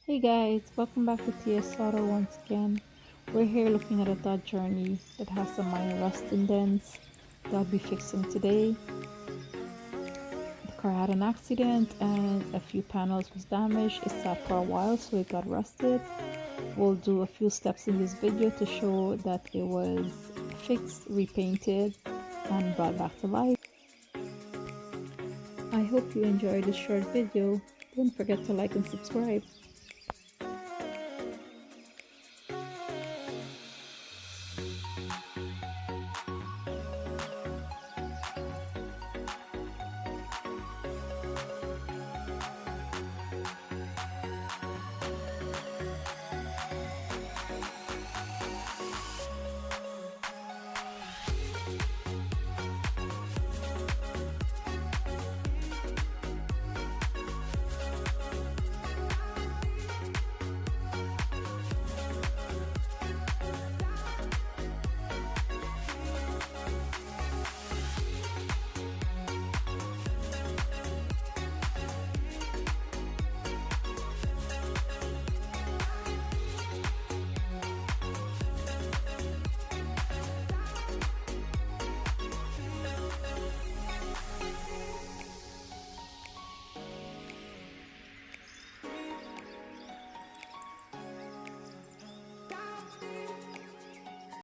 Hey guys, welcome back to TS Auto once again. We're here looking at a Dodge Journey that has some minor rust indents that I'll be fixing today. The car had an accident and a few panels was damaged. It sat for a while so it got rusted. We'll do a few steps in this video to show that it was fixed, repainted, and brought back to life. I hope you enjoyed this short video. Don't forget to like and subscribe.